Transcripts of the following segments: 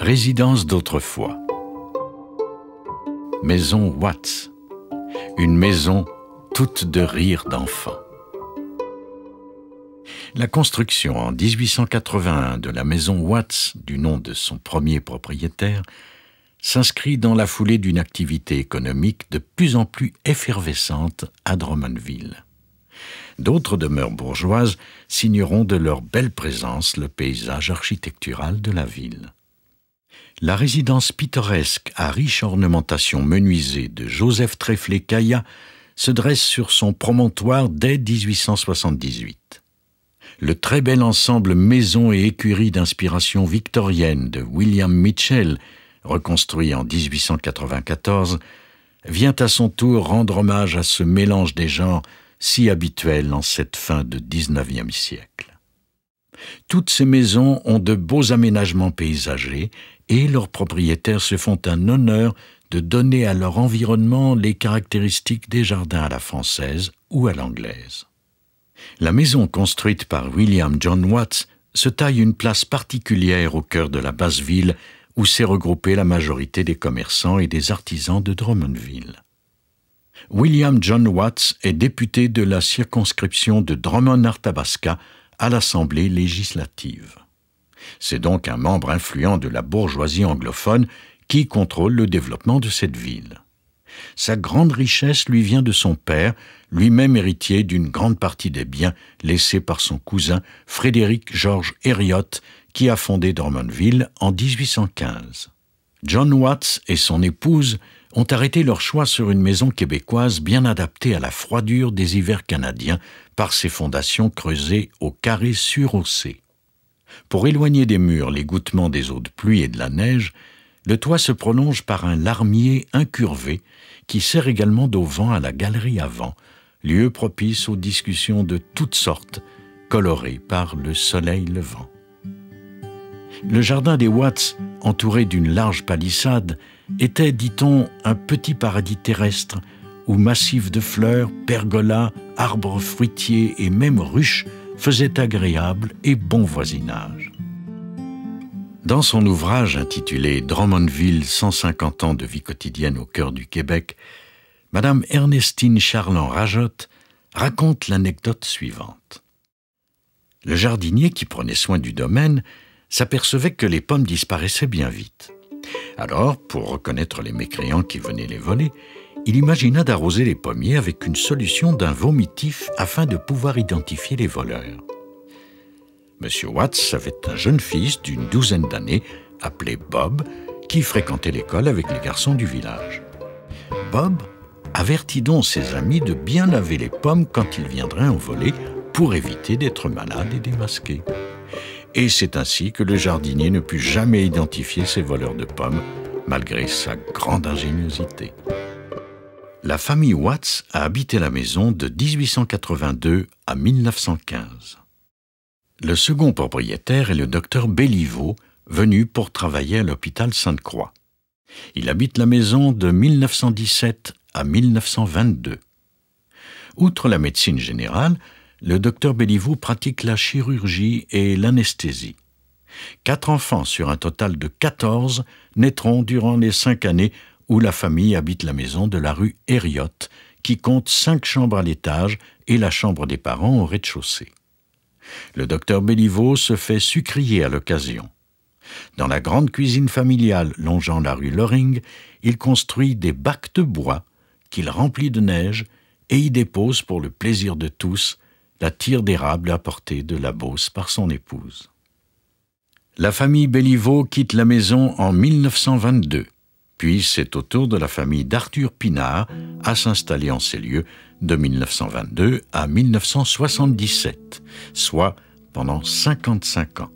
Résidence d'autrefois. Maison Watts. Une maison toute de rire d'enfants. La construction en 1881 de la maison Watts, du nom de son premier propriétaire, s'inscrit dans la foulée d'une activité économique de plus en plus effervescente à Drummondville. D'autres demeures bourgeoises signeront de leur belle présence le paysage architectural de la ville. La résidence pittoresque à riche ornementation menuisée de Joseph Treflet-Caillat se dresse sur son promontoire dès 1878. Le très bel ensemble maison et écurie d'inspiration victorienne de William Mitchell, reconstruit en 1894, vient à son tour rendre hommage à ce mélange des genres si habituel en cette fin de XIXe siècle. Toutes ces maisons ont de beaux aménagements paysagers et leurs propriétaires se font un honneur de donner à leur environnement les caractéristiques des jardins à la française ou à l'anglaise. La maison construite par William John Watts se taille une place particulière au cœur de la basse ville où s'est regroupée la majorité des commerçants et des artisans de Drummondville. William John Watts est député de la circonscription de Drummond-Arthabasca à l'Assemblée législative. C'est donc un membre influent de la bourgeoisie anglophone qui contrôle le développement de cette ville. Sa grande richesse lui vient de son père, lui-même héritier d'une grande partie des biens laissés par son cousin Frédéric George Hériot, qui a fondé Drummondville en 1815. John Watts et son épouse ont arrêté leur choix sur une maison québécoise bien adaptée à la froidure des hivers canadiens par ses fondations creusées au carré surhaussé. Pour éloigner des murs l'égouttement des eaux de pluie et de la neige, le toit se prolonge par un larmier incurvé qui sert également d'auvent à la galerie avant, lieu propice aux discussions de toutes sortes, colorées par le soleil levant. Le jardin des Watts, entouré d'une large palissade, était, dit-on, un petit paradis terrestre où massifs de fleurs, pergolas, arbres fruitiers et même ruches faisaient agréable et bon voisinage. Dans son ouvrage intitulé « Drummondville, 150 ans de vie quotidienne au cœur du Québec », Madame Ernestine Charland-Rajotte raconte l'anecdote suivante. Le jardinier qui prenait soin du domaine s'apercevait que les pommes disparaissaient bien vite. Alors, pour reconnaître les mécréants qui venaient les voler, il imagina d'arroser les pommiers avec une solution d'un vomitif afin de pouvoir identifier les voleurs. Monsieur Watts avait un jeune fils d'une douzaine d'années, appelé Bob, qui fréquentait l'école avec les garçons du village. Bob avertit donc ses amis de bien laver les pommes quand ils viendraient en voler pour éviter d'être malades et démasqués. Et c'est ainsi que le jardinier ne put jamais identifier ces voleurs de pommes, malgré sa grande ingéniosité. La famille Watts a habité la maison de 1882 à 1915. Le second propriétaire est le docteur Béliveau, venu pour travailler à l'hôpital Sainte-Croix. Il habite la maison de 1917 à 1922. Outre la médecine générale, le docteur Béliveau pratique la chirurgie et l'anesthésie. 4 enfants sur un total de 14 naîtront durant les 5 années où la famille habite la maison de la rue Hériot, qui compte 5 chambres à l'étage et la chambre des parents au rez-de-chaussée. Le docteur Béliveau se fait sucrier à l'occasion. Dans la grande cuisine familiale longeant la rue Loring, il construit des bacs de bois qu'il remplit de neige et y dépose pour le plaisir de tous la tire d'érable apportée de la Beauce par son épouse. La famille Béliveau quitte la maison en 1922, puis c'est au tour de la famille d'Arthur Pinard à s'installer en ces lieux de 1922 à 1977, soit pendant 55 ans.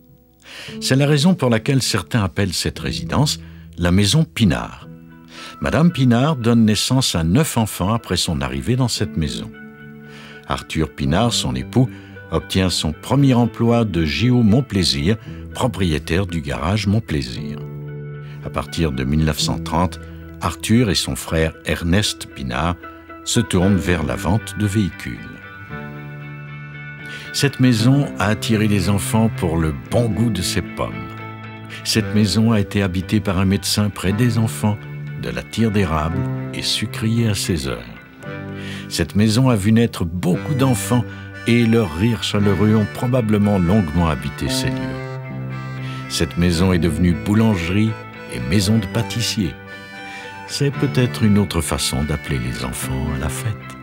C'est la raison pour laquelle certains appellent cette résidence la maison Pinard. Madame Pinard donne naissance à 9 enfants après son arrivée dans cette maison. Arthur Pinard, son époux, obtient son premier emploi de Géo Montplaisir, propriétaire du garage Montplaisir. À partir de 1930, Arthur et son frère Ernest Pinard se tournent vers la vente de véhicules. Cette maison a attiré les enfants pour le bon goût de ses pommes. Cette maison a été habitée par un médecin près des enfants, de la tire d'érable et sucrier à 16 heures. Cette maison a vu naître beaucoup d'enfants et leurs rires chaleureux ont probablement longuement habité ces lieux. Cette maison est devenue boulangerie et maison de pâtissier. C'est peut-être une autre façon d'appeler les enfants à la fête.